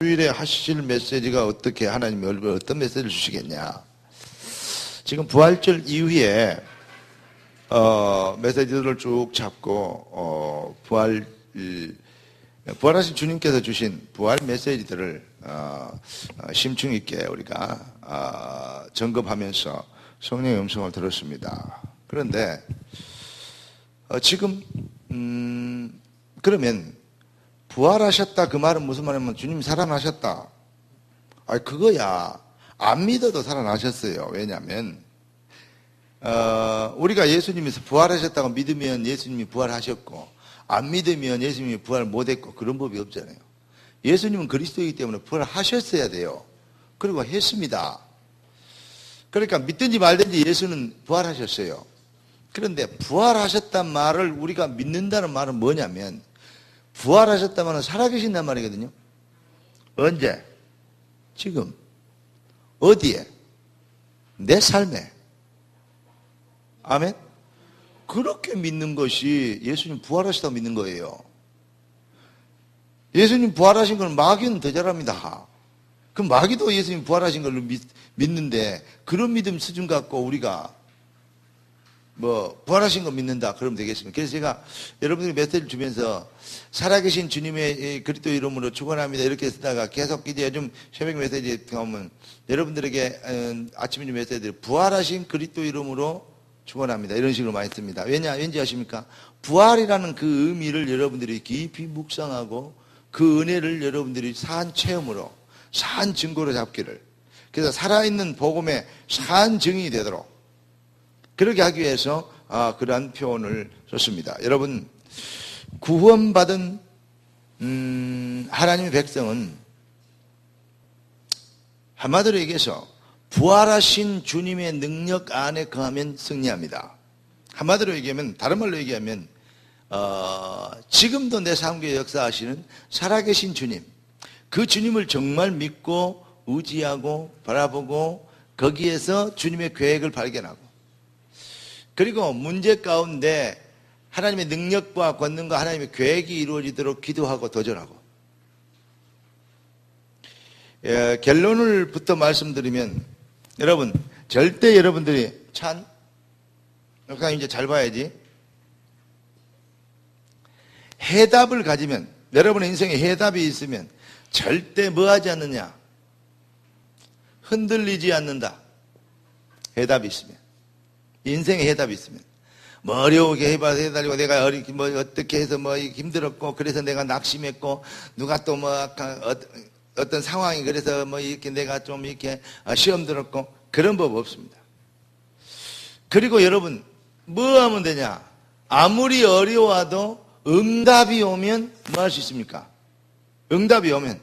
주일에 하실 메시지가 어떻게 하나님의 얼굴 어떤 메시지를 주시겠냐. 지금 부활절 이후에 메시지들을 쭉 잡고 부활하신 주님께서 주신 부활 메시지들을 심층 있게 우리가 점검하면서 성령의 음성을 들었습니다. 그런데 지금 그러면 부활하셨다 그 말은 무슨 말이냐면 주님 살아나셨다. 그거야 안 믿어도 살아나셨어요. 왜냐하면 우리가 예수님이 부활하셨다고 믿으면 예수님이 부활하셨고 안 믿으면 예수님이 부활 못했고 그런 법이 없잖아요. 예수님은 그리스도이기 때문에 부활하셨어야 돼요. 그리고 했습니다. 그러니까 믿든지 말든지 예수는 부활하셨어요. 그런데 부활하셨단 말을 우리가 믿는다는 말은 뭐냐면 부활하셨다면 살아계신단 말이거든요. 언제? 지금. 어디에? 내 삶에. 아멘? 그렇게 믿는 것이 예수님 부활하셨다고 믿는 거예요. 예수님 부활하신 건 마귀는 더 잘합니다. 그럼 마귀도 예수님 부활하신 걸로 믿는데 그런 믿음 수준 갖고 우리가 부활하신 거 믿는다 그러면 되겠습니까? 그래서 제가 여러분들이 메시지를 주면서 살아계신 주님의 그리스도 이름으로 축원합니다 이렇게 쓰다가 계속 이제 요즘 새벽 메시지 가면 여러분들에게 아침 메시지들 부활하신 그리스도 이름으로 축원합니다 이런 식으로 많이 씁니다. 왠지 아십니까? 부활이라는 그 의미를 여러분들이 깊이 묵상하고 그 은혜를 여러분들이 산 체험으로 산 증거로 잡기를, 그래서 살아있는 복음의 산 증인이 되도록 그렇게 하기 위해서 그러한 표현을 썼습니다. 여러분, 구원받은 하나님의 백성은 한마디로 얘기해서 부활하신 주님의 능력 안에 거하면 승리합니다. 한마디로 얘기하면, 다른 말로 얘기하면 지금도 내 삶에 역사하시는 살아계신 주님, 그 주님을 정말 믿고 의지하고 바라보고 거기에서 주님의 계획을 발견하고, 그리고 문제 가운데 하나님의 능력과 권능과 하나님의 계획이 이루어지도록 기도하고 도전하고. 결론을부터 말씀드리면, 여러분 절대 여러분들이 이제 잘 봐야지. 해답을 가지면, 여러분의 인생에 해답이 있으면 절대 뭐 하지 않느냐? 흔들리지 않는다. 해답이 있으면, 인생에 해답이 있으면. 어려우게 해봐서 해달리고 내가 어떻게 해서 힘들었고 그래서 내가 낙심했고 누가 또 어떤 상황이 그래서 이렇게 내가 좀 이렇게 시험 들었고 그런 법 없습니다. 그리고 여러분 뭐 하면 되냐? 아무리 어려워도 응답이 오면 뭐 할 수 있습니까? 응답이 오면.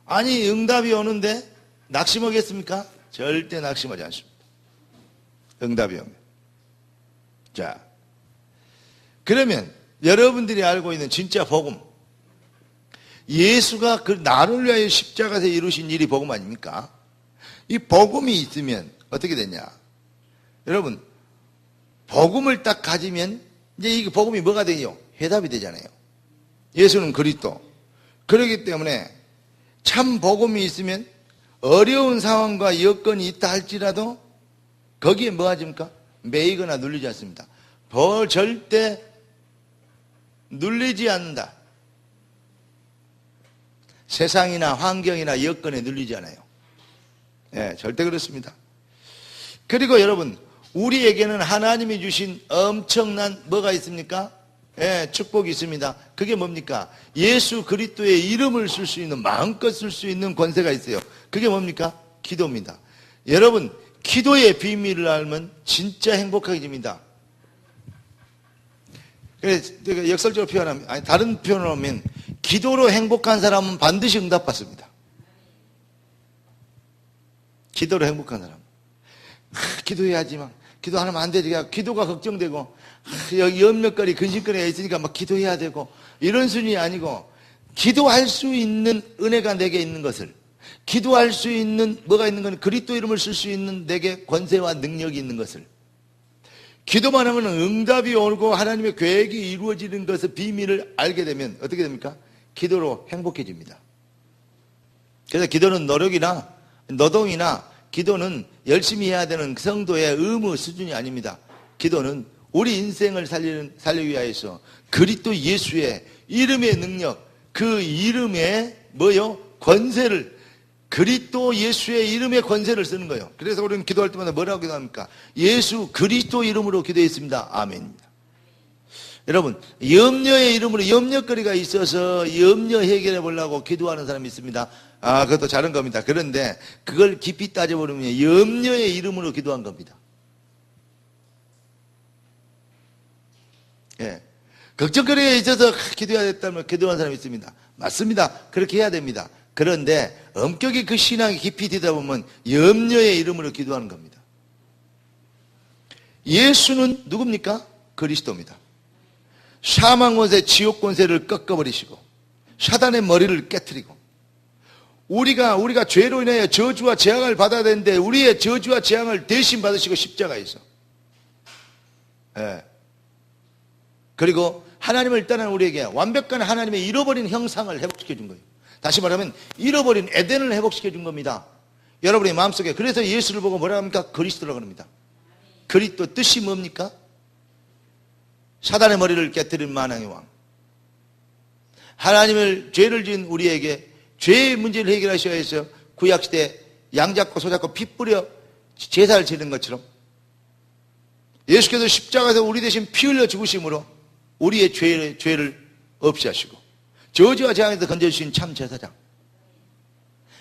아니 응답이 오는데 낙심하겠습니까? 절대 낙심하지 않습니다. 응답이 오면. 자, 그러면 여러분들이 알고 있는 진짜 복음, 예수가 그 나를 위하여 십자가에서 이루신 일이 복음 아닙니까? 이 복음이 있으면 어떻게 되냐? 여러분, 복음을 딱 가지면 이제 이 복음이 뭐가 돼요? 해답이 되잖아요. 예수는 그리스도. 그렇기 때문에 참 복음이 있으면 어려운 상황과 여건이 있다 할지라도 거기에 뭐 하십니까? 매이거나 눌리지 않습니다. 절대 눌리지 않는다. 세상이나 환경이나 여건에 눌리지 않아요. 절대 그렇습니다. 그리고 여러분, 우리에게는 하나님이 주신 엄청난 뭐가 있습니까? 축복이 있습니다. 그게 뭡니까? 예수 그리스도의 이름을 쓸 수 있는, 마음껏 쓸 수 있는 권세가 있어요. 그게 뭡니까? 기도입니다. 여러분, 기도의 비밀을 알면 진짜 행복해집니다. 그래서 역설적으로 표현하면, 다른 표현을 하면 기도로 행복한 사람은 반드시 응답받습니다. 기도로 행복한 사람. 기도해야지만, 기도 안 하면 안 되지. 기도가 걱정되고, 여기 염려거리, 근심거리가 있으니까 기도해야 되고, 이런 순위 아니고, 기도할 수 있는 은혜가 내게 있는 것을, 기도할 수 있는 뭐가 있는 건 그리스도 이름을 쓸 수 있는 내게 권세와 능력이 있는 것을, 기도만 하면 응답이 오고 하나님의 계획이 이루어지는 것의 비밀을 알게 되면 어떻게 됩니까? 기도로 행복해집니다. 그래서 기도는 노력이나 노동이나 기도는 열심히 해야 되는 성도의 의무 수준이 아닙니다. 기도는 우리 인생을 살리기 위하여서 그리스도 예수의 이름의 능력, 그 이름의 권세를, 그리스도 예수의 이름의 권세를 쓰는 거예요. 그래서 우리는 기도할 때마다 뭐라고 기도합니까? 예수 그리스도 이름으로 기도했습니다. 아멘입니다. 여러분, 염려의 이름으로 염려거리가 있어서 염려 해결해 보려고 기도하는 사람이 있습니다. 그것도 잘한 겁니다. 그런데 그걸 깊이 따져보면 염려의 이름으로 기도한 겁니다. 예. 걱정거리가 있어서 기도해야 됐다면 기도하는 사람이 있습니다. 맞습니다. 그렇게 해야 됩니다. 그런데 엄격히 그 신앙이 깊이 되다 보면 염려의 이름으로 기도하는 겁니다. 예수는 누굽니까? 그리스도입니다. 사망 권세, 지옥 권세를 꺾어버리시고 사단의 머리를 깨트리고 우리가 죄로 인하여 저주와 재앙을 받아야 되는데 우리의 저주와 재앙을 대신 받으시고 십자가에서 그리고 하나님을 떠난 우리에게 완벽한 하나님의 잃어버린 형상을 회복시켜 준 거예요. 다시 말하면 잃어버린 에덴을 회복시켜 준 겁니다. 여러분의 마음속에. 그래서 예수를 보고 뭐라 합니까? 그리스도라고 합니다. 그리스도 뜻이 뭡니까? 사단의 머리를 깨뜨린 만왕의 왕. 하나님을 죄를 지은 우리에게 죄의 문제를 해결하셔야 해서 구약시대 양잡고 소잡고 피 뿌려 제사를 지는 것처럼 예수께서 십자가에서 우리 대신 피 흘려 죽으심으로 우리의 죄를 없이 하시고 저주와 재앙에서 건져주신 참 제사장.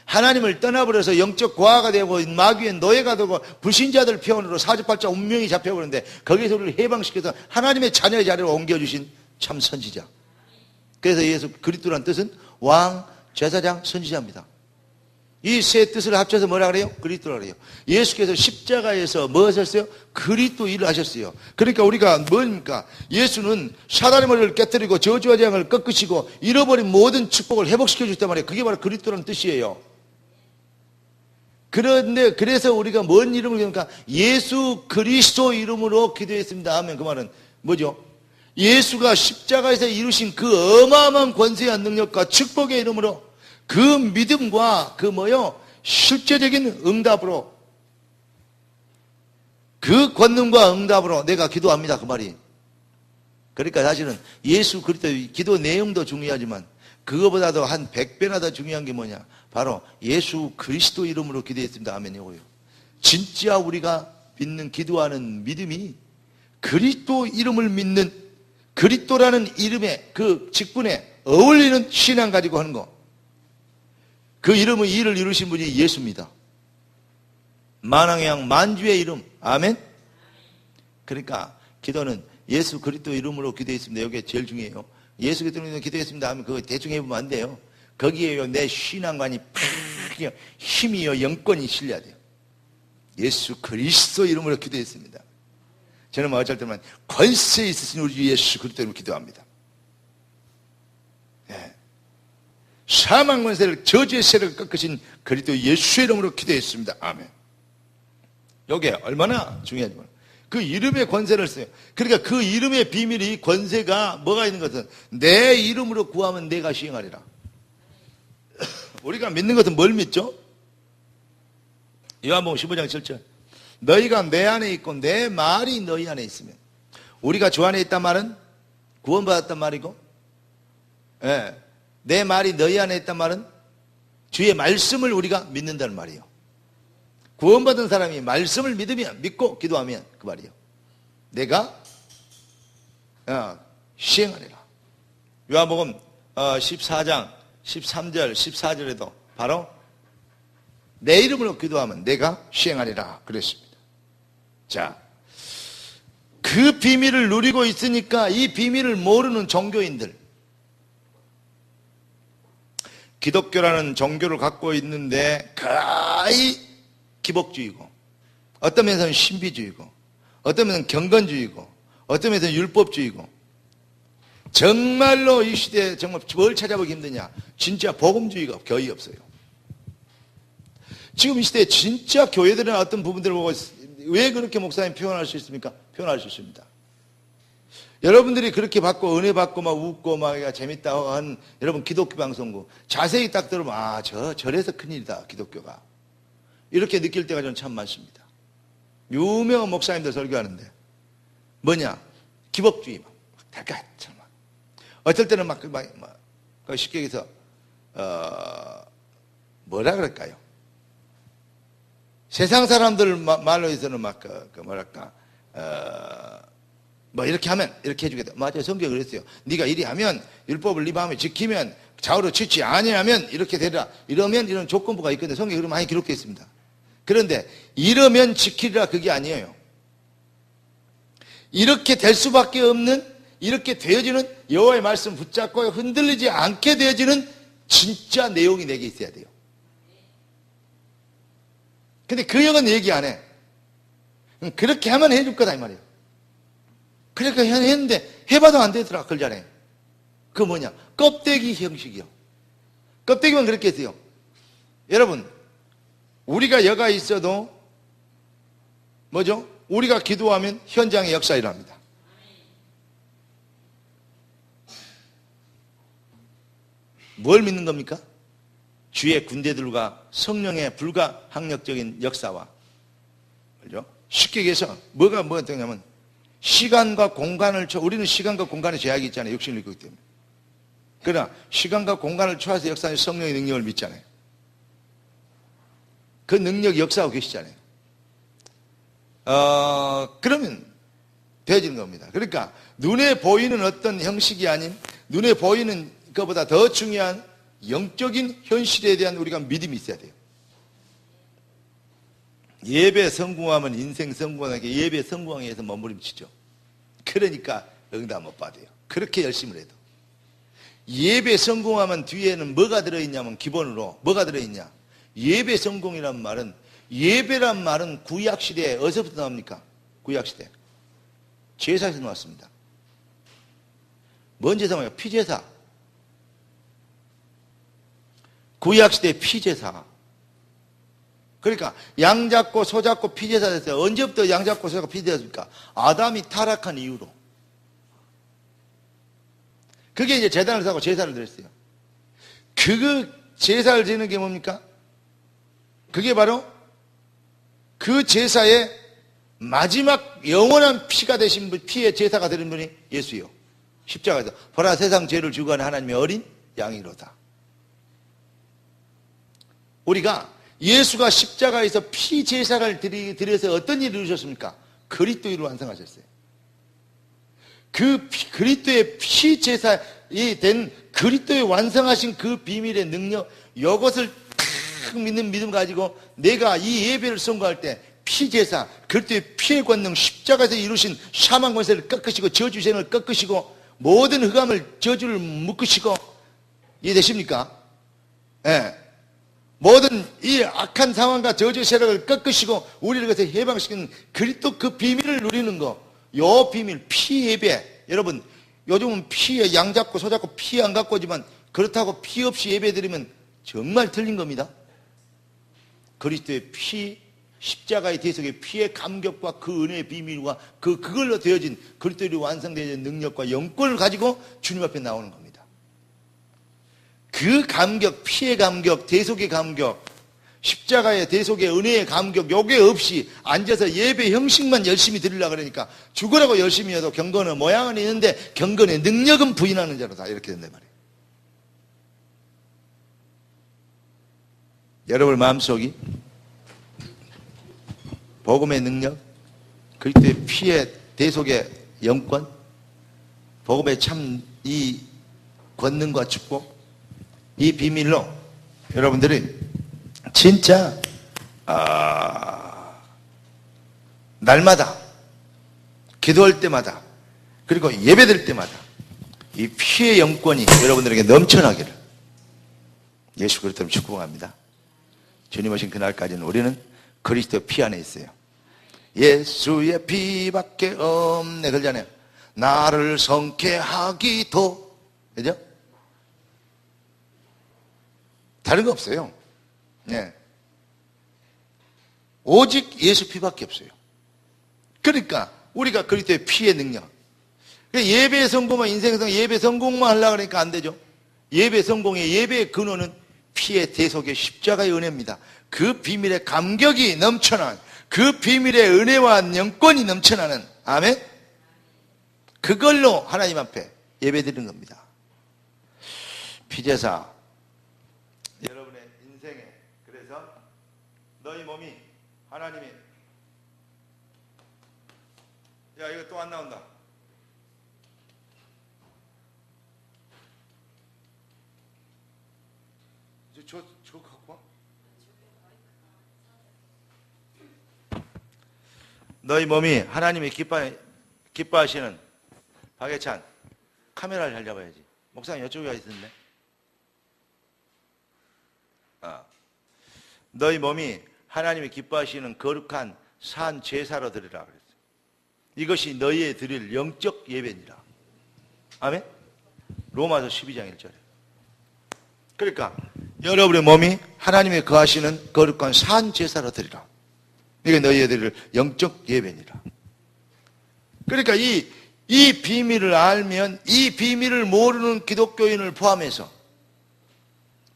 하나님을 떠나버려서 영적 고아가 되고 마귀의 노예가 되고 불신자들 표현으로 사주팔자 운명이 잡혀버렸는데 거기에서 우리를 해방시켜서 하나님의 자녀의 자리로 옮겨주신 참 선지자. 그래서 예수 그리스도란 뜻은 왕, 제사장, 선지자입니다. 이 세 뜻을 합쳐서 뭐라 그래요? 그리스도라 그래요. 예수께서 십자가에서 뭐 하셨어요? 그리스도 일을 하셨어요. 그러니까 우리가 뭡니까? 예수는 사단의 머리를 깨뜨리고 저주와 재앙을 꺾으시고 잃어버린 모든 축복을 회복시켜 주셨단 말이에요. 그게 바로 그리스도라는 뜻이에요. 그런데 그래서 우리가 뭔 이름을 기도합니까? 예수 그리스도 이름으로 기도했습니다 하면 그 말은 뭐죠? 예수가 십자가에서 이루신 그 어마어마한 권세와 능력과 축복의 이름으로 그 믿음과 실제적인 응답으로 그 권능과 응답으로 내가 기도합니다 그 말이. 그러니까 사실은 예수 그리스도 기도 내용도 중요하지만 그거보다도 한 100배나 더 중요한 게 뭐냐? 바로 예수 그리스도 이름으로 기도했습니다 하면 이거예요. 진짜 우리가 믿는 기도하는 믿음이 그리스도 이름을 믿는 그리스도라는 이름의 그 직분에 어울리는 신앙 가지고 하는 거. 그 이름은 이를 이루신 분이 예수입니다. 만왕의 왕 만주의 이름. 아멘. 그러니까 기도는 예수 그리스도 이름으로 기도했습니다. 여기에 제일 중요해요. 예수 그리스도 이름으로 기도했습니다 하면 그거 대충 해보면 안 돼요. 거기에요 내 신앙관이 팍 힘이요 영권이 실려야 돼요. 예수 그리스도 이름으로 기도했습니다. 저는 어쩔 때만 권세 있으신 우리 예수 그리스도 이름으로 기도합니다. 사망 권세를 저주의 세력을 꺾으신 그리스도 예수의 이름으로 기도했습니다. 아멘. 이게 얼마나 중요한지 몰라요. 그 이름의 권세를 써요. 그러니까 그 이름의 비밀이 권세가 뭐가 있는 것은 내 이름으로 구하면 내가 시행하리라. 우리가 믿는 것은 뭘 믿죠? 요한복음 15장 7절. 너희가 내 안에 있고 내 말이 너희 안에 있으면. 우리가 주 안에 있단 말은 구원받았단 말이고 내 말이 너희 안에 있단 말은 주의 말씀을 우리가 믿는다는 말이에요. 구원받은 사람이 말씀을 믿으면 믿고 기도하면 그 말이에요. 내가 시행하리라. 요한복음 14장 13절 14절에도 바로 내 이름으로 기도하면 내가 시행하리라 그랬습니다. 자, 그 비밀을 누리고 있으니까 이 비밀을 모르는 종교인들, 기독교라는 종교를 갖고 있는데 거의 기복주의고 어떤 면에서는 신비주의고 어떤 면에서는 경건주의고 어떤 면에서는 율법주의고 정말로 이 시대에 정말 뭘 찾아보기 힘드냐? 진짜 복음주의가 거의 없어요. 지금 이 시대에 진짜 교회들이나 어떤 부분들을 보고 왜 그렇게 목사님 표현할 수 있습니까? 표현할 수 있습니다. 여러분들이 그렇게 받고 은혜 받고 막 웃고 막 재밌다 한 여러분 기독교 방송국 자세히 딱 들으면 저래서 큰일이다 기독교가 이렇게 느낄 때가 저는 참 많습니다. 유명한 목사님들 설교하는데 뭐냐 기복주의 막 달걀처럼 막 어떨 때는 막 쉽게 얘기해서 뭐라 그럴까요? 세상 사람들 말로 해서는 막 뭐랄까 뭐 이렇게 하면 이렇게 해주겠다. 맞아요. 성경이 그랬어요. 네가 이리 하면 율법을 네 마음에 지키면 좌우로 치지 아니하면 이렇게 되리라. 이러면 이런 조건부가 있거든요. 성경에 그런 많이 기록되어 있습니다. 그런데 이러면 지키리라 그게 아니에요. 이렇게 될 수밖에 없는 이렇게 되어지는 여호와의 말씀 붙잡고 흔들리지 않게 되어지는 진짜 내용이 내게 있어야 돼요. 근데 그 형은 얘기 안 해. 그렇게 하면 해줄 거다 이 말이에요. 그렇게 했는데 해봐도 안 되더라 걸자네. 그 뭐냐 껍데기 형식이요. 껍데기만 그렇게 했어요. 여러분 우리가 여가 있어도 뭐죠? 우리가 기도하면 현장의 역사 일어납니다. 뭘 믿는 겁니까? 주의 군대들과 성령의 불가항력적인 역사와 그죠? 쉽게 얘기해서 뭐가 되냐면 시간과 공간을 우리는 시간과 공간의 제약이 있잖아요. 육신을 입고 있기 때문에. 그러나 시간과 공간을 초월해서 역사하는 성령의 능력을 믿잖아요. 그 능력이 역사하고 계시잖아요. 그러면 되어지는 겁니다. 그러니까 눈에 보이는 어떤 형식이 아닌 눈에 보이는 것보다 더 중요한 영적인 현실에 대한 우리가 믿음이 있어야 돼요. 예배 성공하면 인생 성공하게 예배 성공하기 위해서 몸부림치죠. 그러니까 응답 못 받아요. 그렇게 열심을 해도. 예배 성공하면 뒤에는 뭐가 들어있냐면 기본으로 뭐가 들어있냐. 예배 성공이란 말은 예배란 말은 구약시대에 어디서부터 나옵니까? 구약시대. 제사에서 나왔습니다. 뭔 제사입니까? 피제사. 구약시대 피제사. 그러니까 양 잡고 소 잡고 피제사 됐어요. 언제부터 양 잡고 소 잡고 피제사입니까? 아담이 타락한 이후로. 그게 이제 제단을 사고 제사를 드렸어요. 그 제사를 지는 게 뭡니까? 그게 바로 그 제사의 마지막 영원한 피가 되신 분, 피의 제사가 되는 분이 예수요. 십자가에서 보라 세상 죄를 지고 가는 하나님의 어린 양이로다. 우리가 예수가 십자가에서 피 제사를 드려서 어떤 일을 이루셨습니까? 그리스도로 완성하셨어요. 그 그리스도의 피 제사이 된 그리스도의 완성하신 그 비밀의 능력, 이것을 딱 믿는 믿음 가지고 내가 이 예배를 선고할 때 피 제사, 그리스도의 피의 권능, 십자가에서 이루신 샤만 권세를 꺾으시고 저주세를 꺾으시고 모든 흑암을 저주를 묶으시고 이해되십니까? 예. 모든 이 악한 상황과 저주 세력을 꺾으시고 우리를 그것에 해방시키는 그리스도 그 비밀을 누리는 거. 요 비밀 피 예배. 여러분 요즘은 피에 양 잡고 소 잡고 피 안 갖고 오지만 그렇다고 피 없이 예배 드리면 정말 틀린 겁니다. 그리스도의 피, 십자가의 대속의 피의 감격과 그 은혜의 비밀과 그걸로 되어진 그리스도의 완성되어진 능력과 영권을 가지고 주님 앞에 나오는 겁니다. 그 감격, 피의 감격, 대속의 감격, 십자가의 대속의 은혜의 감격, 요게 없이 앉아서 예배 형식만 열심히 드리려고 그러니까 죽으라고 열심히 해도 경건의 모양은 있는데 경건의 능력은 부인하는 자로다. 이렇게 된단 말이에요. 여러분 마음속이 복음의 능력, 그리스도의 피의 대속의 영권, 복음의 참 이 권능과 축복, 이 비밀로 여러분들이 진짜 날마다 기도할 때마다 그리고 예배드릴 때마다 이 피의 영권이 여러분들에게 넘쳐나기를 예수 그리스도로 축복합니다. 주님 오신 그날까지는 우리는 그리스도 피 안에 있어요. 예수의 피밖에 없네 그러잖아요. 나를 성쾌하기도, 그죠? 다른 거 없어요. 네. 오직 예수 피밖에 없어요. 그러니까 우리가 그리스도의 피의 능력, 예배 성공만, 인생에서 예배 성공만 하려고 하니까 안 되죠. 예배 성공의 예배의 근원은 피의 대속의 십자가의 은혜입니다. 그 비밀의 감격이 넘쳐나는, 그 비밀의 은혜와 영권이 넘쳐나는, 아멘? 그걸로 하나님 앞에 예배 드리는 겁니다. 피제사, 여러분의 인생에, 그래서 너희 몸이 하나님의, 야, 이거 또 안 나온다. 저 갖고 와? 너희 몸이 하나님이 기뻐하시는, 박예찬, 카메라를 잘 잡아야지. 목사님 이쪽에 와 있었네. 너희 몸이 하나님이 기뻐하시는 거룩한 산 제사로 드리라 그랬어요. 이것이 너희의 드릴 영적 예배니라. 아멘? 로마서 12장 1절에. 그러니까 여러분의 몸이 하나님의 거하시는 거룩한 산 제사로 드리라. 이게 너희의 드릴 영적 예배니라. 그러니까 이 비밀을 알면, 이 비밀을 모르는 기독교인을 포함해서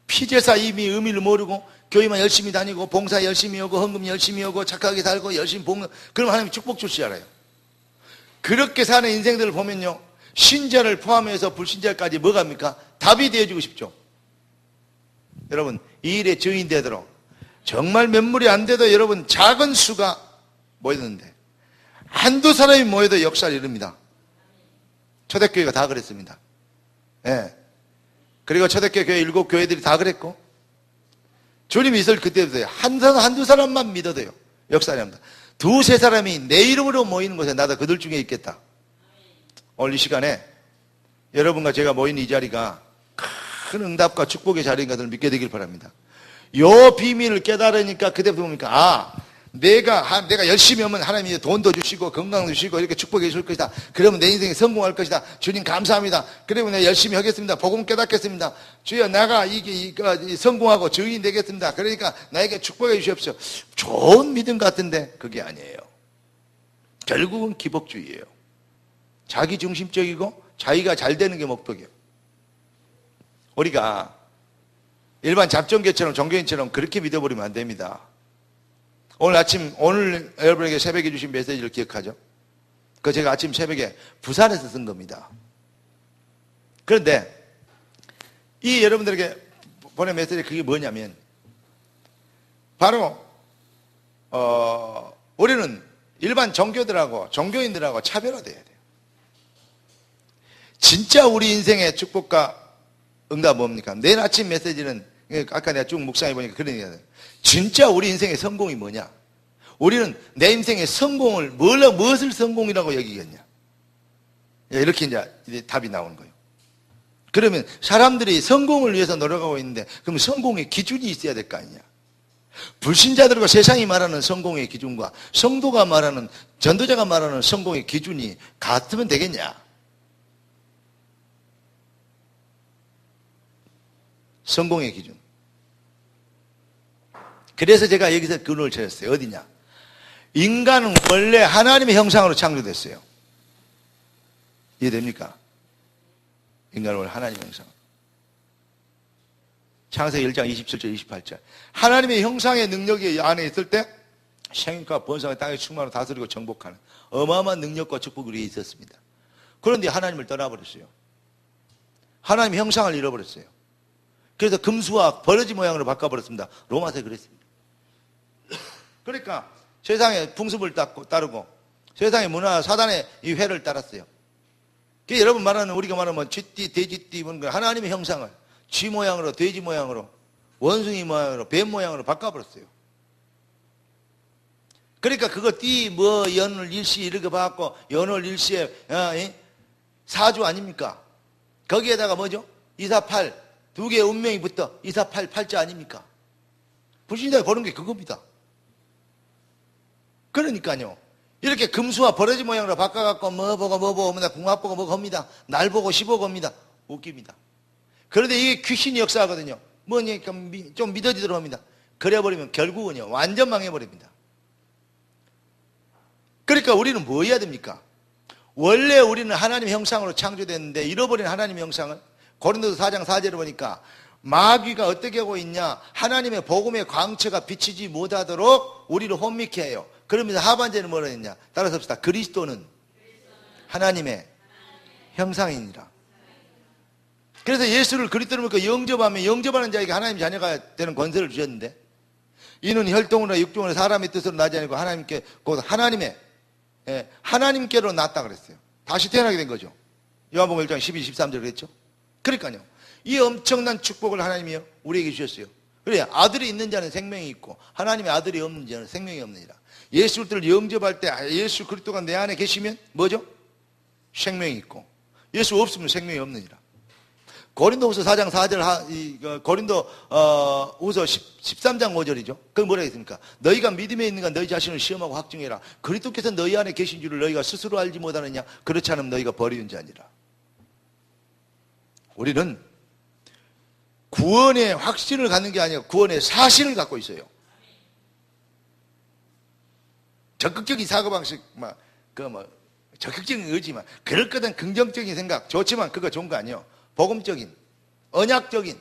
피제사 이미 의미를 모르고 교회만 열심히 다니고 봉사 열심히 하고 헌금 열심히 하고 착하게 살고 열심히 봉사, 그럼 하나님 축복 줄 줄 알아요. 그렇게 사는 인생들을 보면요, 신자를 포함해서 불신자까지 뭐가 합니까? 답이 되어주고 싶죠. 여러분, 이 일에 증인 되도록 정말 몇 물이 안 돼도 여러분 작은 수가 모였는데 한두 사람이 모여도 역사를 이룹니다. 초대교회가 다 그랬습니다. 예. 그리고 초대교회 교회 7교회들이 다 그랬고, 주님이 있을 그때부터 한두 사람만 믿어도요, 역사를 합니다. 두세 사람이 내 이름으로 모이는 곳에 나도 그들 중에 있겠다. 오늘 이 시간에 여러분과 제가 모인 이 자리가 큰 응답과 축복의 자리인 것을 믿게 되길 바랍니다. 요 비밀을 깨달으니까 그때부터 보니까 내가 열심히 하면 하나님이 돈도 주시고 건강도 주시고 이렇게 축복해 줄 것이다. 그러면 내 인생이 성공할 것이다. 주님 감사합니다. 그리고 내가 열심히 하겠습니다. 복음 깨닫겠습니다. 주여 내가 성공하고 증인 되겠습니다. 그러니까 나에게 축복해 주십시오. 좋은 믿음 같은데 그게 아니에요. 결국은 기복주의예요. 자기중심적이고 자기가 잘 되는 게 목적이에요. 우리가 일반 잡종교처럼 종교인처럼 그렇게 믿어버리면 안 됩니다. 오늘 여러분에게 새벽에 주신 메시지를 기억하죠? 그거 제가 아침 새벽에 부산에서 쓴 겁니다. 그런데 이 여러분들에게 보낸 메시지 그게 뭐냐면 바로 우리는 일반 종교들하고 종교인들하고 차별화돼야 돼요. 진짜 우리 인생의 축복과 응답 뭡니까? 내일 아침 메시지는 아까 내가 쭉 묵상해 보니까 그런 얘기가 돼요. 진짜 우리 인생의 성공이 뭐냐? 우리는 내 인생의 성공을 무엇을 성공이라고 여기겠냐? 이렇게 이제 답이 나오는 거예요. 그러면 사람들이 성공을 위해서 노력하고 있는데 그럼 성공의 기준이 있어야 될 거 아니냐? 불신자들과 세상이 말하는 성공의 기준과 성도가 말하는, 전도자가 말하는 성공의 기준이 같으면 되겠냐? 성공의 기준. 그래서 제가 여기서 근원을 찾았어요. 어디냐? 인간은 원래 하나님의 형상으로 창조됐어요. 이해됩니까? 인간은 원래 하나님의 형상. 창세기 1장 27절 28절. 하나님의 형상의 능력이 안에 있을 때 생육과 번성의 땅에 충만하고 다스리고 정복하는 어마어마한 능력과 축복이 우리에 있었습니다. 그런데 하나님을 떠나버렸어요. 하나님의 형상을 잃어버렸어요. 그래서 금수와 버러지 모양으로 바꿔버렸습니다. 로마서에 그랬습니다. 그러니까 세상의 풍습을 따르고 세상의 문화, 사단의 이 회를 따랐어요. 여러분 말하는, 우리가 말하면 쥐띠, 돼지띠, 하나님의 형상을 쥐 모양으로, 돼지 모양으로, 원숭이 모양으로, 뱀 모양으로 바꿔버렸어요. 그러니까 그거 연을 일시 이렇게 봐갖고 연월 일시에 사주 아닙니까? 거기에다가 뭐죠? 248 두 개의 운명이 붙어 248 팔자 아닙니까? 불신자가 보는 게 그겁니다. 그러니까요, 이렇게 금수와 버러지 모양으로 바꿔갖고 뭐 보고 합니다. 궁합 보고 뭐 합니다. 날 보고 시보고 합니다. 웃깁니다. 그런데 이게 귀신이 역사하거든요. 뭐니까 좀 믿어지도록 합니다. 그래버리면 결국은요 완전 망해버립니다. 그러니까 우리는 뭐 해야 됩니까? 원래 우리는 하나님의 형상으로 창조됐는데 잃어버린 하나님의 형상을 고린도서 4장 4절을 보니까 마귀가 어떻게 하고 있냐? 하나님의 복음의 광채가 비치지 못하도록 우리를 혼미케 해요. 그러면서 하반절은 뭐라 했냐? 따라서 합시다. 그리스도는 하나님의 형상이니라. 그래서 예수를 그리스도로 믿고 영접하면 영접하는 자에게 하나님 자녀가 되는 권세를 주셨는데, 이는 혈통으로 육종으로 사람의 뜻으로 나지 아니고 하나님께, 곧 하나님의, 하나님께로 낳았다 그랬어요. 다시 태어나게 된 거죠. 요한복음 1장 12, 13절 그랬죠. 그러니까요, 이 엄청난 축복을 하나님이요 우리에게 주셨어요. 그래, 아들이 있는 자는 생명이 있고 하나님의 아들이 없는 자는 생명이 없느니라. 예수를 영접할 때 예수 그리스도가 내 안에 계시면 뭐죠? 생명이 있고, 예수 없으면 생명이 없느니라. 고린도후서 4장 4절, 고린도후서 13장 5절이죠. 그게 뭐라 했습니까? 너희가 믿음에 있는가 너희 자신을 시험하고 확증해라. 그리스도께서 너희 안에 계신 줄을 너희가 스스로 알지 못하느냐? 그렇지 않으면 너희가 버리는 자니라. 우리는 구원의 확신을 갖는 게 아니라 구원의 사실을 갖고 있어요. 적극적인 사고방식, 적극적인 의지만, 그럴 거든 긍정적인 생각, 좋지만 그거 좋은 거 아니에요. 복음적인, 언약적인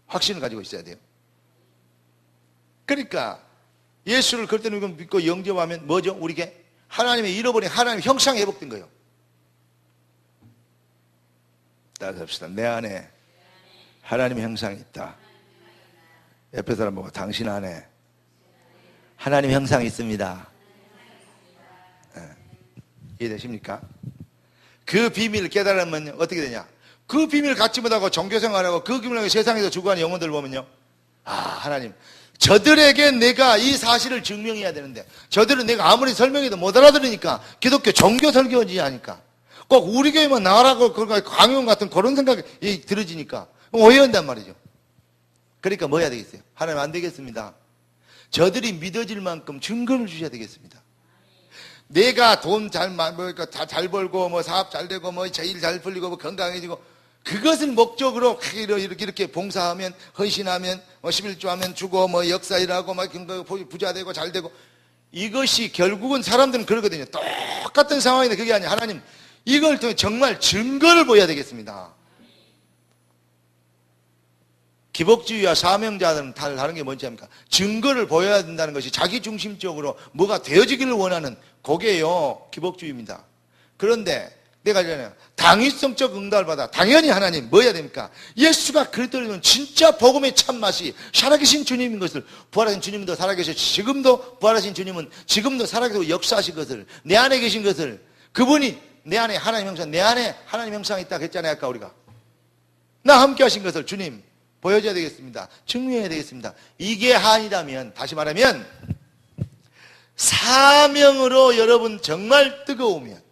확신을 가지고 있어야 돼요. 그러니까 예수를 그리스도로 믿고 영접하면 뭐죠? 우리에게 하나님의 잃어버린 하나님의 형상이 회복된 거예요. 따라서 합시다. 내 안에 하나님의 형상이 있다. 옆에 사람 보고 당신 안에 하나님의 형상이 있습니다. 이해되십니까? 그 비밀을 깨달으면 어떻게 되냐? 그 비밀을 갖지 못하고 종교생활하고 그 비밀을 세상에서 주구하는 영혼들 보면요, 하나님, 저들에게 내가 이 사실을 증명해야 되는데 저들은 내가 아무리 설명해도 못 알아들으니까 기독교 종교 설교지 하니까 꼭 우리 교회만 나가라고 강요원 같은 그런 생각이 들어지니까 오해한단 말이죠. 그러니까 뭐 해야 되겠어요? 하나님, 안 되겠습니다. 저들이 믿어질 만큼 증거를 주셔야 되겠습니다. 내가 돈 잘 벌고 사업 잘 되고 제일 잘 풀리고 건강해지고, 그것을 목적으로 이렇게 봉사하면, 헌신하면, 11조하면 주고 역사 일하고 부자 되고 잘 되고, 이것이 결국은 사람들은 그러거든요. 똑같은 상황인데 그게 아니에요. 하나님, 이걸 통해 정말 증거를 보여야 되겠습니다. 기복주의와 사명자들은 다른 게 뭔지 압니까? 증거를 보여야 된다는 것이 자기중심적으로 뭐가 되어지기를 원하는 그게요 기복주의입니다. 그런데 내가 전에 당위성적 응답을 받아 당연히 하나님 뭐 해야 됩니까? 예수가 그리스도는 진짜 복음의 참맛이 살아계신 주님인 것을, 부활하신 주님도 살아계셔, 지금도 부활하신 주님은 지금도 살아계시고 역사하신 것을, 내 안에 계신 것을, 그분이 내 안에 하나님 형상, 내 안에 하나님 형상이 있다고 했잖아요. 아까 우리가 나 함께 하신 것을 주님 보여줘야 되겠습니다. 증명해야 되겠습니다. 이게 한이라면, 다시 말하면 사명으로 여러분 정말 뜨거우면,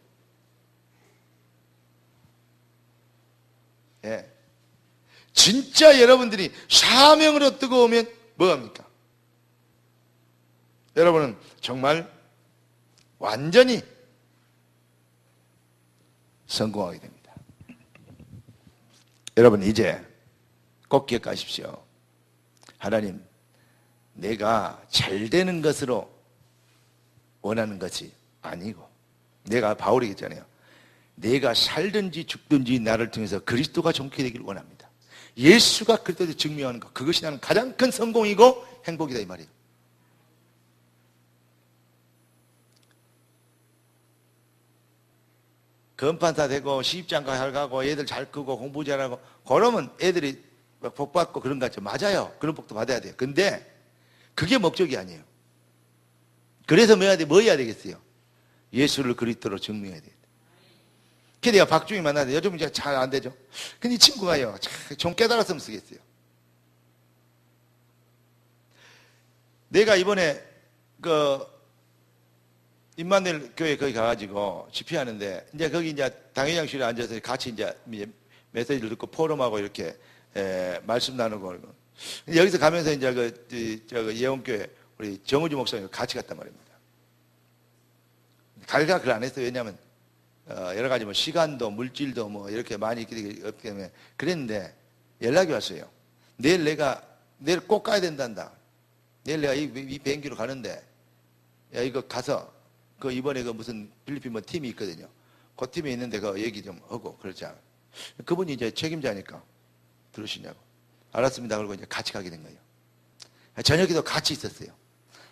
진짜 여러분들이 사명으로 뜨거우면 뭐합니까? 여러분은 정말 완전히 성공하게 됩니다. 여러분 이제 꼭 기억하십시오. 하나님, 내가 잘 되는 것으로 원하는 것이 아니고, 내가 바울이 했잖아요. 내가 살든지 죽든지 나를 통해서 그리스도가 존귀 되기를 원합니다. 예수가 그리스도를 증명하는 것, 그것이 나는 가장 큰 성공이고 행복이다 이 말이에요. 검판사 되고 시집장가 가고 애들 잘 크고 공부 잘하고 그러면 애들이 복 받고 그런 거 같죠. 맞아요. 그런 복도 받아야 돼요. 근데 그게 목적이 아니에요. 그래서 뭐 해야 되겠어요? 예수를 그리스도로 증명해야 돼요. 그래서 내가 박중희 만나는데 요즘 이제 잘 안 되죠. 근데 이 친구가요, 좀 깨달았으면 쓰겠어요. 내가 이번에 임마누엘 교회 거기 가가지고 집회하는데, 이제 거기 이제 당회장실에 앉아서 같이 이제 메시지를 듣고 포럼하고 이렇게 말씀 나누고, 여기서 가면서 이제 예원교회 우리 정우주 목사님 같이 갔단 말입니다. 갈가 그걸 안 했어요. 왜냐하면 여러 가지 시간도 물질도 이렇게 많이 있기 때문에 그랬는데 연락이 왔어요. 내일 꼭 가야 된단다. 내일 내가 이 비행기로 가는데, 야 이거 가서 이번에 무슨 필리핀 팀이 있거든요. 그 팀에 있는데 그 얘기 좀 하고 그러자. 그분이 이제 책임자니까 들으시냐고. 알았습니다. 그러고 이제 같이 가게 된 거예요. 저녁에도 같이 있었어요.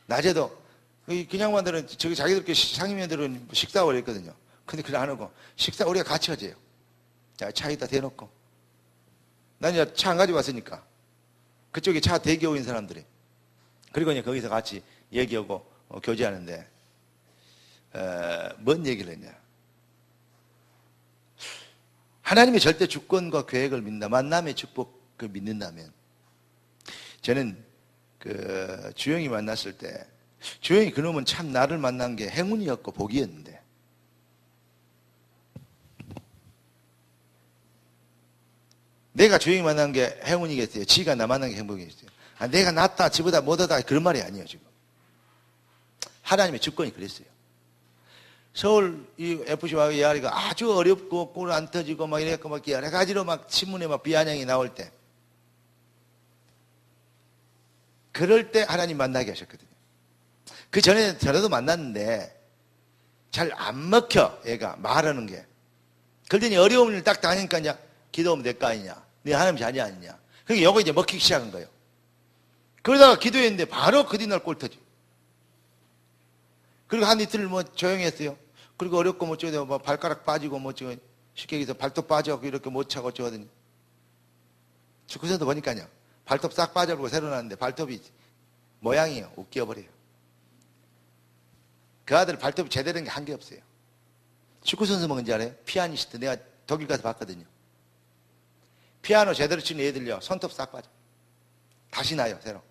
낮에도 그냥 양반들은 저기 자기들끼리 상임위원들은 식사하고 그랬거든요. 근데 그걸 안 하고 식사 우리가 같이 하재요. 자, 차에다 대놓고. 난 이제 차 안 가지고 왔으니까. 그쪽에 차 대기하고 있는 사람들이. 그리고 이제 거기서 같이 얘기하고 교제하는데 뭔 얘기를 했냐. 하나님의 절대 주권과 계획을 믿는다. 만남의 축복을 믿는다면 저는 그 주영이 만났을 때 주영이 그놈은 참 나를 만난 게 행운이었고 복이었는데 내가 주영이 만난 게 행운이겠어요? 지가 나 만난 게 행복이겠어요? 내가 낫다 지보다 못하다 그런 말이 아니에요. 지금 하나님의 주권이 그랬어요. 서울 이 FC와 이아리가 아주 어렵고 꼴 안 터지고 막 이래갖고 막 여러 가지로 막 신문에 막 비아냥이 나올 때 그럴 때 하나님 만나게 하셨거든요. 그 전에 저라도 만났는데 잘 안 먹혀 얘가 말하는 게. 그러더니 어려운 일 딱 당하니까 이제 기도하면 될 거 아니냐. 네 하나님 자녀 아니냐. 그러니까 요거 이제 먹히기 시작한 거예요. 그러다가 기도했는데 바로 그 뒤날 꼴 터져. 그리고 한 이틀 뭐 조용히 했어요. 그리고 어렵고 뭐 저기 뭐 발가락 빠지고 뭐 지금 쉽게 얘기해서 발톱 빠져갖고 이렇게 못 차고 저거든요. 축구선수 보니까요. 발톱 싹 빠져버리고 새로 났는데 발톱이 모양이 웃겨버려요. 그 아들 발톱이 제대로 된 게 한 개 없어요. 축구선수 뭔지 알아요? 피아니스트. 내가 독일 가서 봤거든요. 피아노 제대로 치는 애들요. 손톱 싹 빠져. 다시 나요, 새로.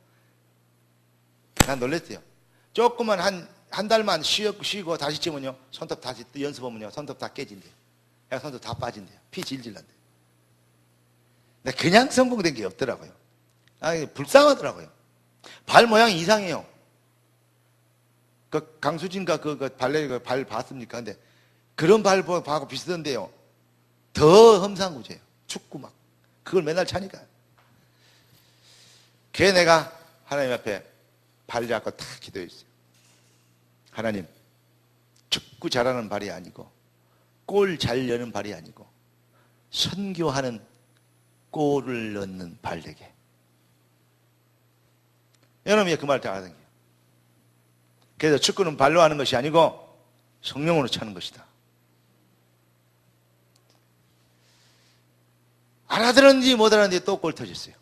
난 놀랬어요. 조금만 한 달만 쉬고 다시 치면요. 손톱 다시 연습하면요. 손톱 다 깨진대요. 손톱 다 빠진대요. 피 질질 난대요. 근데 그냥 성공된 게 없더라고요. 불쌍하더라고요. 발 모양이 이상해요. 그 강수진가 그 발레 발 봤습니까? 근데 그런 발하고 비슷한데요. 더 험상궂어요. 축구 막. 그걸 맨날 차니까. 그래 내가 하나님 앞에 발 잡고 탁 기도했어요. 하나님, 축구 잘하는 발이 아니고 골 잘 여는 발이 아니고 선교하는 골을 넣는 발 되게. 여러분이 그 말 다 하는 거예요. 그래서 축구는 발로 하는 것이 아니고 성령으로 차는 것이다. 알아들었는지 못 알아들었는지 또 골 터졌어요.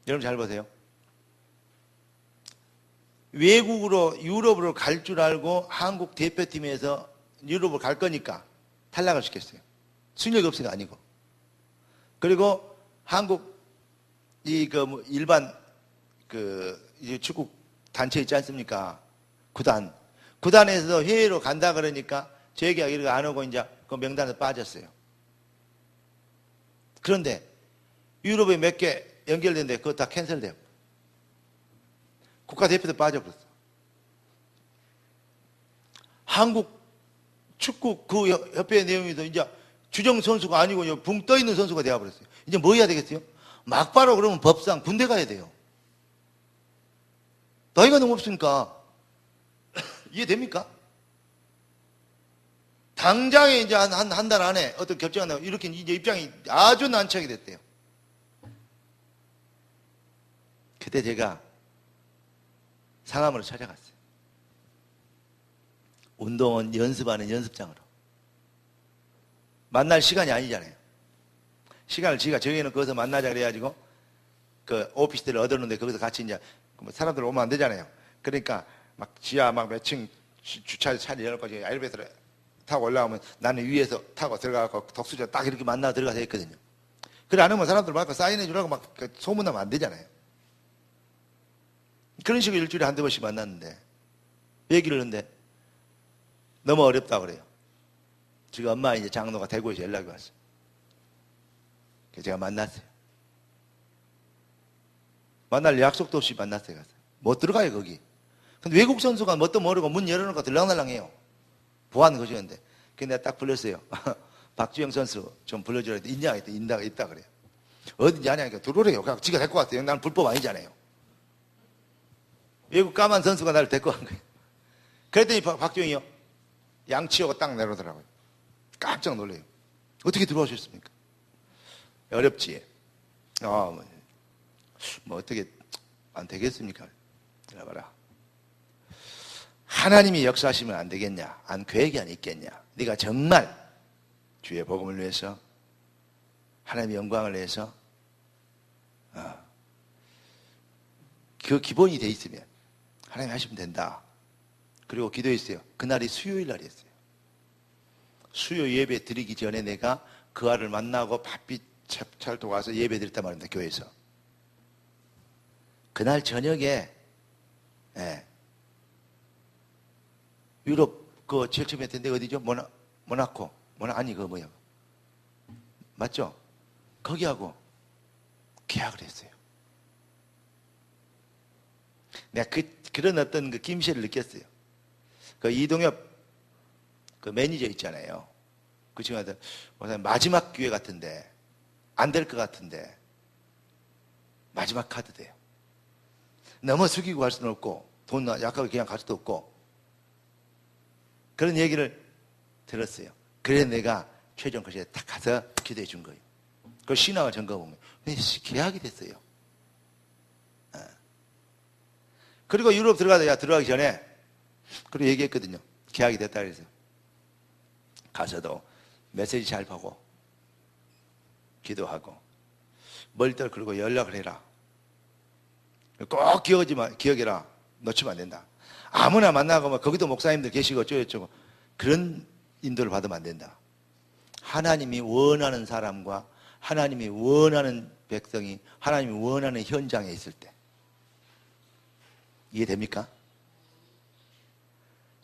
여러분 잘 보세요. 외국으로 유럽으로 갈 줄 알고 한국 대표팀에서 유럽으로 갈 거니까 탈락을 시켰어요. 순위가 없어가 아니고. 그리고 한국 일반 축구 단체 있지 않습니까? 구단에서 해외로 간다 그러니까 재계약 이런 거 안 오고 이제 그 명단에 빠졌어요. 그런데 유럽에 몇 개 연결된데 그거 다 캔슬돼요. 국가대표도 빠져버렸어. 한국 축구 그 협회 내용에서 이제 주정 선수가 아니고 붕 떠 있는 선수가 되어버렸어요. 이제 뭐 해야 되겠어요? 막바로 그러면 법상 군대 가야 돼요. 나이가 너무 없으니까. 이해됩니까? 당장에 이제 한 달 안에 어떤 결정이 나고 이렇게 이제 입장이 아주 난처하게 됐대요. 그때 제가 상암으로 찾아갔어요. 운동은 연습하는 연습장으로. 만날 시간이 아니잖아요. 시간을 지가 정해놓고 거기서 만나자 그래가지고 그 오피스텔을 얻었는데 거기서 같이 이제 사람들 오면 안 되잖아요. 그러니까 막 지하 막 몇 층 주차 차를 열어놓고 엘리베이터를 타고 올라오면 나는 위에서 타고 들어가고 독수리가 딱 이렇게 만나 들어가서 했거든요. 그래 안 하면 사람들 막 사인해 주라고 막 소문나면 안 되잖아요. 그런 식으로 일주일에 한두 번씩 만났는데 얘기를 하는데 너무 어렵다고 그래요. 지금 엄마 이제 장로가 대구에서 연락이 왔어요. 그래서 제가 만났어요. 만날 약속도 없이 만났어요. 가서. 못 들어가요 거기. 근데 외국 선수가 뭣도 모르고 문 열어놓고 들랑달랑해요. 보안 거시는데. 근데 내가 딱 불렀어요. 박주영 선수 좀 불러주라 했더니 있냐? 했더니 있다 그래요. 어딘지 아냐니까 들어오래요. 그냥 지가 데리고 왔어요. 나는 불법 아니잖아요. 외국 까만 선수가 나를 데리고 간 거예요. 그랬더니 박주영이요. 양치하고 딱 내려오더라고요. 깜짝 놀래요. 어떻게 들어오셨습니까? 어렵지. 뭐 어떻게 안 되겠습니까? 이래봐라. 하나님이 역사하시면 안 되겠냐? 안 계획이 안 있겠냐? 네가 정말 주의 복음을 위해서, 하나님의 영광을 위해서 그 기본이 돼 있으면 하나님 하시면 된다. 그리고 기도했어요. 그날이 수요일 날이었어요. 수요 예배 드리기 전에 내가 그 아를 만나고 바삐 찰도 와서 예배 드렸단 말입니다. 교회에서. 그날 저녁에 유럽 그 제일 처음에 했던데 어디죠? 모나코 아니 그거 뭐야? 맞죠? 거기하고 계약을 했어요. 내가 그런 어떤 그 김새를 느꼈어요. 그 이동엽 그 매니저 있잖아요. 그 친구한테 마지막 기회 같은데 안 될 것 같은데 마지막 카드 돼요. 너무 숙이고 갈 수는 없고 돈 약하게 그냥 갈 수도 없고 그런 얘기를 들었어요. 그래서 내가 최종 거시에 딱 가서 기도해 준 거예요. 그 신앙을 점검하면 계약이 됐어요. 그리고 유럽 들어가기 전에 그리고 얘기했거든요. 계약이 됐다 그래서 가서도 메시지 잘 보고 기도하고 멀떨 그리고 연락을 해라. 꼭 기억해라. 놓치면 안 된다. 아무나 만나고 뭐 거기도 목사님들 계시고 어쩌고저쩌고 그런 인도를 받으면 안 된다. 하나님이 원하는 사람과 하나님이 원하는 백성이 하나님이 원하는 현장에 있을 때 이해됩니까?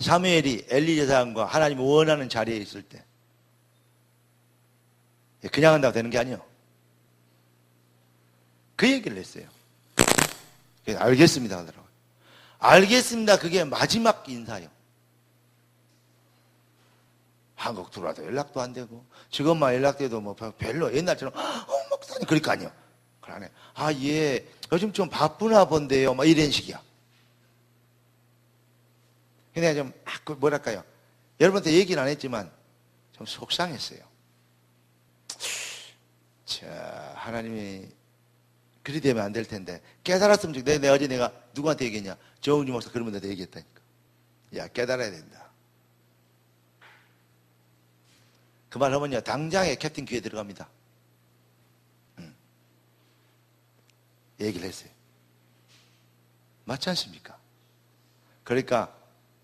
사무엘이 엘리 제사장과 하나님이 원하는 자리에 있을 때 그냥 한다고 되는 게 아니에요. 그 얘기를 했어요. 알겠습니다 하더라고요. 알겠습니다. 그게 마지막 인사예요. 한국 들어와도 연락도 안 되고 지금만 연락돼도 뭐 별로 옛날처럼 목사님 그럴 거 아니에요. 그러네. 예 요즘 좀 바쁘나 본데요. 막 이런 식이야. 근데 좀 뭐랄까요. 여러분한테 얘기는 안 했지만 좀 속상했어요. 자, 하나님이 그리 되면 안 될 텐데 깨달았으면 좋겠다. 내가 어제 내가 누구한테 얘기했냐? 정웅주 목사 그런 분한테 얘기했다니까. 야, 깨달아야 된다. 그 말 하면요 당장에 캡틴 귀에 들어갑니다. 얘기를 했어요. 맞지 않습니까? 그러니까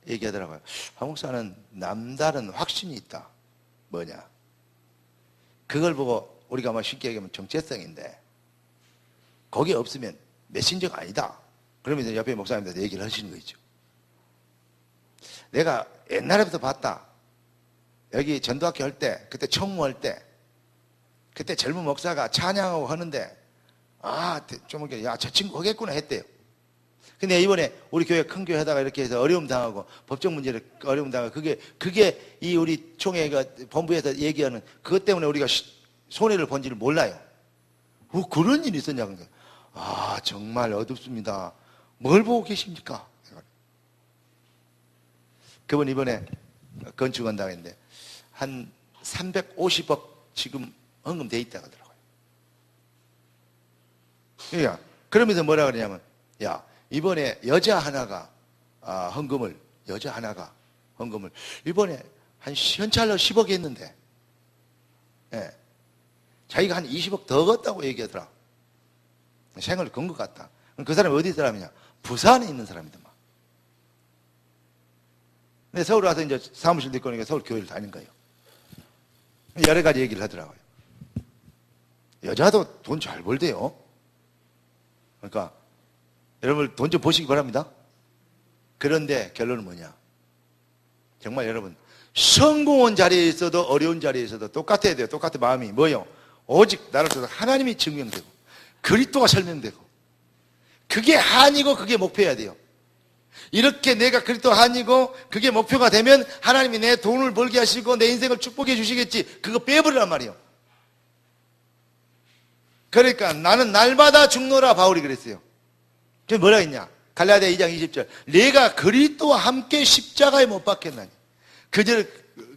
얘기하더라고요. 한국사는 남다른 확신이 있다. 뭐냐? 그걸 보고 우리가 막 쉽게 얘기하면 정체성인데 거기에 없으면 메신저가 아니다. 그러면 옆에 목사님들한테 얘기를 하시는 거 있죠. 내가 옛날에부터 봤다. 여기 전도학교 할 때, 그때 청무할 때, 그때 젊은 목사가 찬양하고 하는데, 좀 이렇게, 저 친구 하겠구나 했대요. 근데 이번에 우리 교회 큰 교회 하다가 이렇게 해서 어려움 당하고, 법적 문제를 어려움 당하고, 그게 이 우리 총회가 본부에서 얘기하는 그것 때문에 우리가 손해를 본 지를 몰라요. 그런 일이 있었냐고. 정말 어둡습니다. 뭘 보고 계십니까? 그분 이번에 건축한다고 했는데, 한 350억 지금 헌금돼 있다고 하더라고요. 그러니까 그러면서 뭐라 그러냐면 이번에 여자 하나가 헌금을 이번에 한 현찰로 10억 했는데 자기가 한 20억 더 걷다고 얘기하더라. 생을 건 것 같다. 그 사람이 어디 사람이냐? 부산에 있는 사람이더만. 근데 서울 와서 이제 사무실도 있고 그러니까 서울 교회를 다니는 거예요. 여러 가지 얘기를 하더라고요. 여자도 돈 잘 벌대요. 그러니까 여러분 돈 좀 보시기 바랍니다. 그런데 결론은 뭐냐? 정말 여러분 성공한 자리에 있어도 어려운 자리에 있어도 똑같아야 돼요. 똑같은 마음이 뭐요? 오직 나를 통해서 하나님이 증명되고 그리스도가 설명되고 그게 한이고 그게 목표여야 돼요. 이렇게 내가 그리스도 한이고 그게 목표가 되면 하나님이 내 돈을 벌게 하시고 내 인생을 축복해 주시겠지. 그거 빼버리란 말이에요. 그러니까 나는 날마다 죽노라 바울이 그랬어요. 그게 뭐라 했냐? 갈라디아 2장 20절. 내가 그리스도와 함께 십자가에 못 박혔나니 그저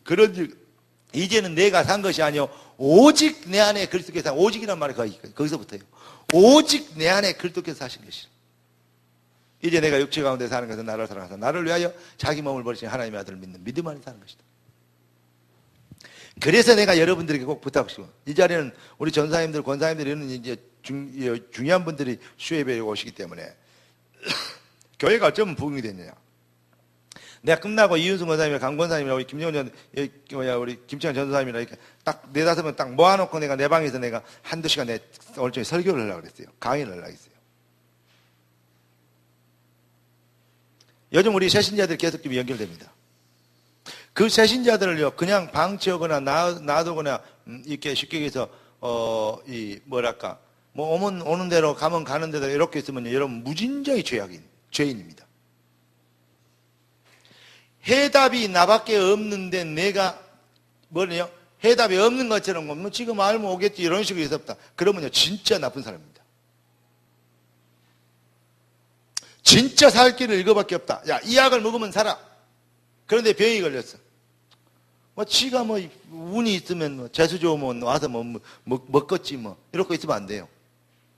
그런 이제는 내가 산 것이 아니요 오직 내 안에 그리스도께서 오직이란 말이 거기서부터예요. 오직 내 안에 그리스도께서 사신 것이라. 이제 내가 육체 가운데 사는 것은 나를 사랑하사 나를 위하여 자기 몸을 버리신 하나님의 아들을 믿는 믿음 안에 사는 것이다. 그래서 내가 여러분들에게 꼭 부탁하고 싶어요. 이 자리는 우리 전사님들, 권사님들 이런 이제 중요한 분들이 수혜배에 오시기 때문에 교회가 어쩌면 부흥이 됐느냐. 내가 끝나고 이윤승 권사님이랑 강 권사님이랑 우리 김정은 우리 김창현 전사님이랑 이렇게 딱 네다섯 명 딱 모아놓고 내가 내 방에서 내가 한두 시간 내 오늘 저녁에 설교를 하려고 그랬어요. 강의를 하려고 했어요. 요즘 우리 새신자들이 계속 좀 연결됩니다. 그 새신자들을요, 그냥 방치하거나 놔두거나, 이렇게 쉽게 얘기해서, 뭐랄까, 뭐, 오는 대로, 가면 가는 대로 이렇게 있으면 여러분 무진장이 죄인입니다. 해답이 나밖에 없는데 내가, 뭐래요? 해답이 없는 것처럼, 뭐, 지금 알면 오겠지, 이런 식으로 해서 없다. 그러면요, 진짜 나쁜 사람입니다. 진짜 살 길은 이거밖에 없다. 야, 이 약을 먹으면 살아. 그런데 병이 걸렸어. 뭐, 지가 뭐, 운이 있으면, 뭐, 재수 좋으면 와서 먹겠지, 뭐. 이렇게 있으면 안 돼요.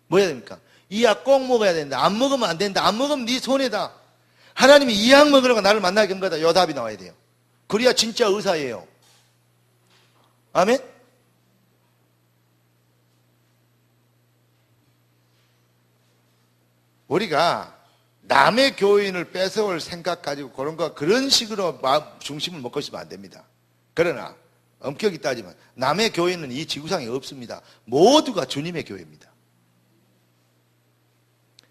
뭐 해야 됩니까? 이 약 꼭 먹어야 된다. 안 먹으면 안 된다. 안 먹으면 네 손해다. 하나님이 이 약 먹으라고 나를 만나게 한 거다. 요 답이 나와야 돼요. 그래야 진짜 의사예요. 아멘? 우리가 남의 교인을 뺏어올 생각 가지고 그런 식으로 중심을 먹고 있으면 안 됩니다. 그러나 엄격히 따지면 남의 교회는 이 지구상에 없습니다. 모두가 주님의 교회입니다.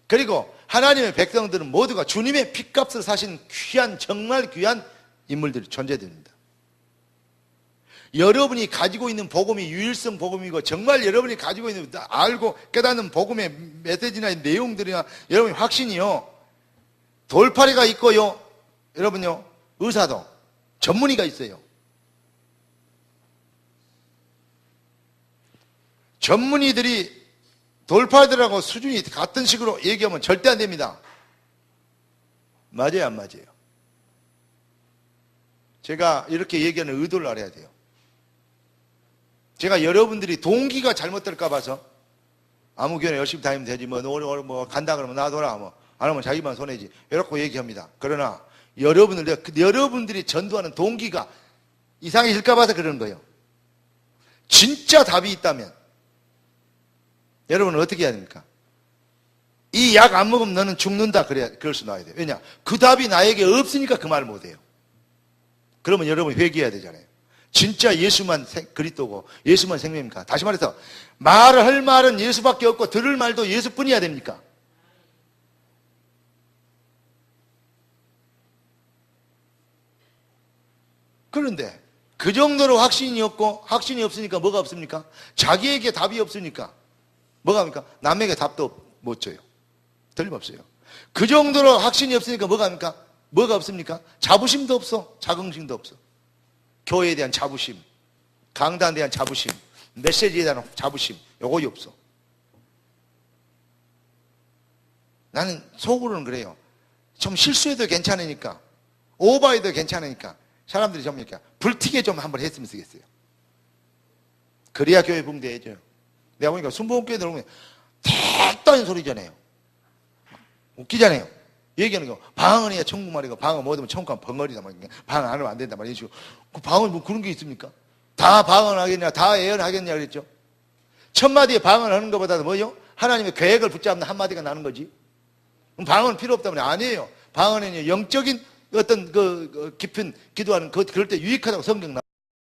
그리고 하나님의 백성들은 모두가 주님의 핏값을 사신 귀한, 정말 귀한 인물들이 존재됩니다. 여러분이 가지고 있는 복음이 유일성 복음이고 정말 여러분이 가지고 있는 알고 깨닫는 복음의 메시지나 내용들이나 여러분의 확신이요, 돌팔이가 있고요, 여러분요, 의사도 전문의가 있어요. 전문의들이 돌파들하고 수준이 같은 식으로 얘기하면 절대 안 됩니다. 맞아요, 안 맞아요? 제가 이렇게 얘기하는 의도를 알아야 돼요. 제가 여러분들이 동기가 잘못될까 봐서 아무 교회 열심히 다니면 되지, 뭐 간다 그러면 놔둬라, 뭐 안 하면 자기만 손해지, 이렇게 얘기합니다. 그러나 여러분들이 전도하는 동기가 이상해질까 봐서 그러는 거예요. 진짜 답이 있다면 여러분은 어떻게 해야 됩니까? 이 약 안 먹으면 너는 죽는다, 그럴 수 나와야 돼요. 왜냐? 그 답이 나에게 없으니까 그 말을 못 해요. 그러면 여러분이 회개해야 되잖아요. 진짜 예수만 그리스도고 예수만 생명입니까? 다시 말해서 말을 할 말은 예수밖에 없고 들을 말도 예수뿐이어야 됩니까? 그런데 그 정도로 확신이 없고, 확신이 없으니까 뭐가 없습니까? 자기에게 답이 없으니까 뭐가 합니까? 남에게 답도 못 줘요. 틀림없어요. 그 정도로 확신이 없으니까 뭐가 합니까? 뭐가 없습니까? 자부심도 없어. 자긍심도 없어. 교회에 대한 자부심, 강단에 대한 자부심, 메시지에 대한 자부심, 요거이 없어. 나는 속으로는 그래요. 좀 실수해도 괜찮으니까, 오버해도 괜찮으니까 사람들이 좀 이렇게 불튀게 좀 한번 했으면 쓰겠어요. 그래야 교회 붕대해져요. 내가 보니까 순복음교회 들어오면 택도한 소리잖아요. 웃기잖아요. 얘기하는 거, 방언 해야 천국 말이고, 방언 못 하면 천국 가면 벙어리다 말이야. 방언 안 하면 안 된다 말이야. 그 방언 뭐 그런 게 있습니까? 다 방언 하겠냐, 다 예언 하겠냐 그랬죠. 천 마디에 방언 하는 것보다도 뭐요? 하나님의 계획을 붙잡는 한 마디가 나는 거지. 그럼 방언 필요 없다면 아니에요. 방언은 영적인 어떤 깊은 기도하는 그럴 때 유익하다고 성경